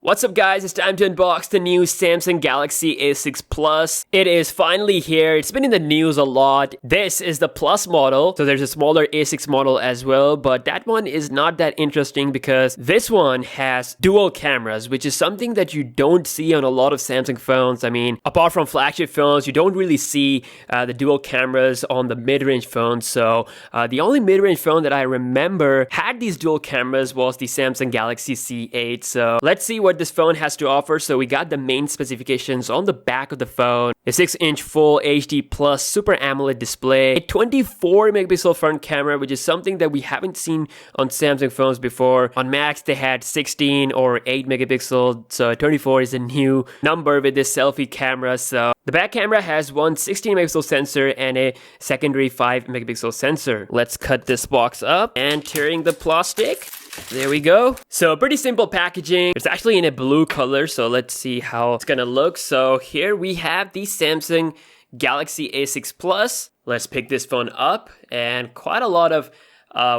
What's up guys, it's time to unbox the new Samsung Galaxy A6 Plus. It is finally here. It's been in the news a lot. This is the Plus model, so there's a smaller A6 model as well, but that one is not that interesting because this one has dual cameras, which is something that you don't see on a lot of Samsung phones. I mean, apart from flagship phones, you don't really see the dual cameras on the mid-range phones. So the only mid-range phone that I remember had these dual cameras was the Samsung Galaxy C8. So let's see what this phone has to offer. So we got the main specifications on the back of the phone: a 6-inch full HD plus Super AMOLED display, a 24 megapixel front camera, which is something that we haven't seen on Samsung phones before. On Max they had 16 or 8 megapixel, so 24 is a new number with this selfie camera. So the back camera has one 16 megapixel sensor and a secondary 5 megapixel sensor. Let's cut this box up and tearing the plastic. There we go. So pretty simple packaging. It's actually in a blue color, so let's see how it's gonna look. So here we have the Samsung Galaxy A6 Plus. Let's pick this phone up, and quite a lot of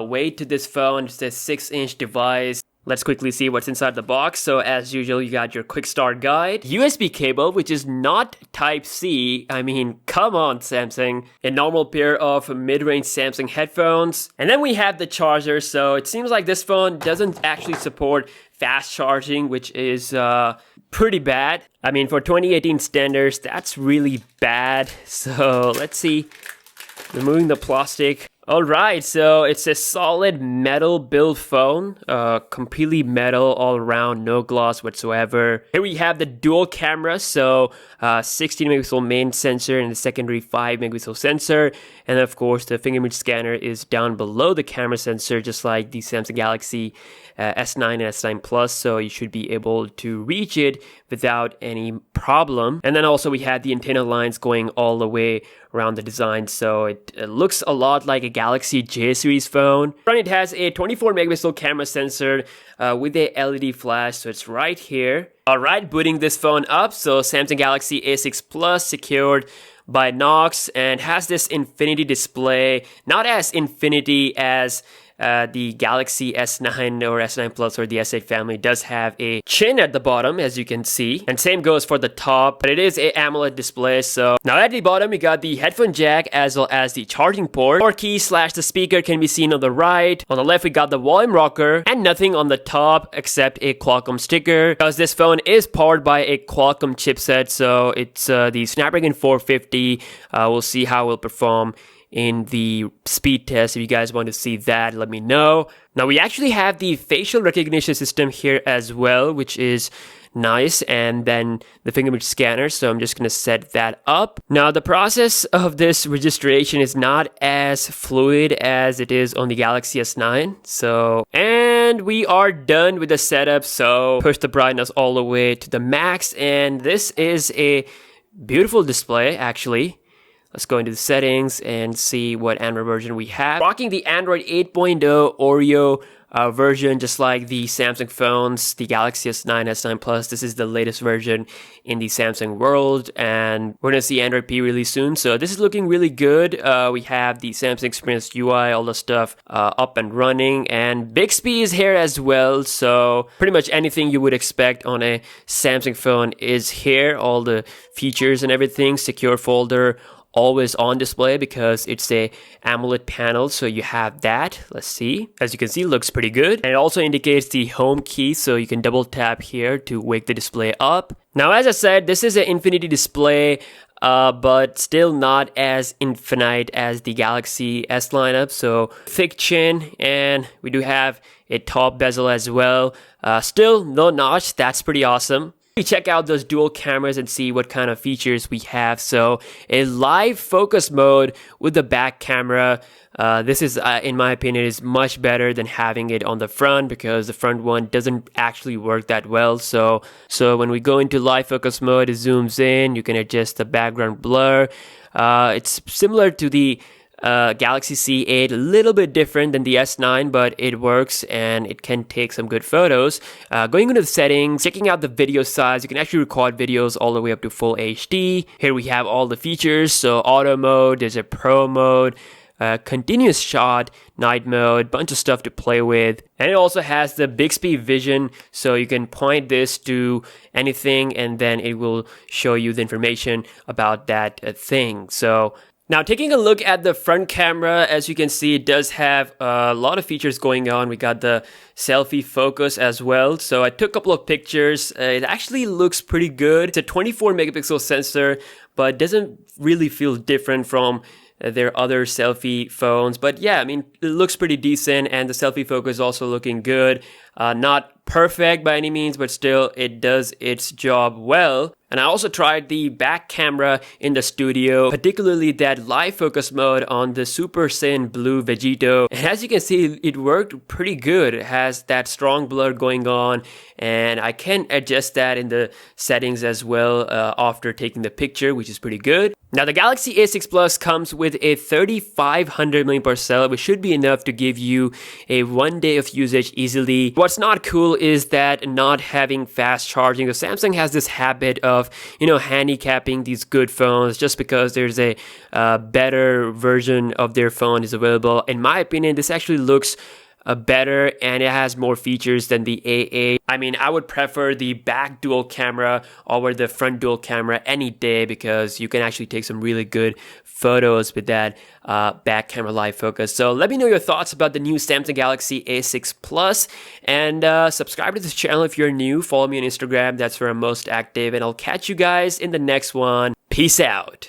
weight to this phone. It's a 6-inch device. Let's quickly see what's inside the box. So as usual, you got your quick start guide, USB cable, which is not Type-C. I mean, come on, Samsung. A normal pair of mid-range Samsung headphones. And then we have the charger. So it seems like this phone doesn't actually support fast charging, which is pretty bad. I mean, for 2018 standards, that's really bad. So let's see. Removing the plastic. Alright, so it's a solid metal build phone, completely metal all around, no gloss whatsoever. Here we have the dual camera, so 16 megapixel main sensor and the secondary 5 megapixel sensor. And of course the fingerprint scanner is down below the camera sensor, just like the Samsung Galaxy S9 and S9 Plus, so you should be able to reach it without any problem. And then also we had the antenna lines going all the way around the design, so it looks a lot like a Galaxy J series phone. Front, it has a 24 megapixel camera sensor with a LED flash, so it's right here. Alright, booting this phone up. So Samsung Galaxy A6 Plus secured by Knox and has this infinity display, not as infinity as the Galaxy S9 or S9 Plus or the S8 family. Does have a chin at the bottom, as you can see, and same goes for the top, but it is a AMOLED display. So now at the bottom we got the headphone jack as well as the charging port. Power key / the speaker can be seen on the right. On the left we got the volume rocker, and nothing on the top except a Qualcomm sticker, because this phone is powered by a Qualcomm chipset. So it's the Snapdragon 450. We'll see how it will perform in the speed test. If you guys want to see that, let me know. Now we actually have the facial recognition system here as well, which is nice, and then the fingerprint scanner, so I'm just going to set that up. Now the process of this registration is not as fluid as it is on the Galaxy S9. And we are done with the setup, so push the brightness all the way to the max, and this is a beautiful display actually. Let's go into the settings and see what Android version we have. Rocking the Android 8.0 Oreo version, just like the Samsung phones, the Galaxy S9, S9 Plus. This is the latest version in the Samsung world, and we're gonna see Android P really soon. So this is looking really good. We have the Samsung Experience UI, all the stuff up and running, and Bixby is here as well. So pretty much anything you would expect on a Samsung phone is here. All the features and everything. Secure folder, always on display because it's a AMOLED panel, so you have that. Let's see. As you can see, looks pretty good. And it also indicates the home key, so you can double tap here to wake the display up. Now, as I said, this is an infinity display, but still not as infinite as the Galaxy S lineup. So thick chin, and we do have a top bezel as well. Still no notch. That's pretty awesome. Check out those dual cameras and see what kind of features we have. So a live focus mode with the back camera. This is, in my opinion, is much better than having it on the front, because the front one doesn't actually work that well. So when we go into live focus mode, it zooms in. You can adjust the background blur. It's similar to the Galaxy C8, a little bit different than the S9, but it works and it can take some good photos. Going into the settings, checking out the video size, you can actually record videos all the way up to full HD. Here we have all the features. So auto mode, there's a pro mode, continuous shot, night mode, bunch of stuff to play with. And it also has the Bixby vision, so you can point this to anything and then it will show you the information about that thing. So now taking a look at the front camera, as you can see, it does have a lot of features going on. We got the selfie focus as well. So I took a couple of pictures. It actually looks pretty good. It's a 24 megapixel sensor, but doesn't really feel different from their other selfie phones. But yeah, I mean, it looks pretty decent, and the selfie focus is also looking good. Not perfect by any means, but still it does its job well. And I also tried the back camera in the studio, particularly that live focus mode on the Super Saiyan Blue Vegito. And as you can see, it worked pretty good. It has that strong blur going on, and I can adjust that in the settings as well after taking the picture, which is pretty good. Now the Galaxy A6 Plus comes with a 3500 mAh, which should be enough to give you a 1 day of usage easily. What's not cool is that not having fast charging. So Samsung has this habit of, handicapping these good phones just because there's a better version of their phone is available. In my opinion, this actually looks better, and it has more features than the AA. I mean, I would prefer the back dual camera over the front dual camera any day, because you can actually take some really good photos with that back camera live focus. So let me know your thoughts about the new Samsung Galaxy A6 Plus, and subscribe to this channel if you're new. Follow me on Instagram, that's where I'm most active, and I'll catch you guys in the next one. Peace out.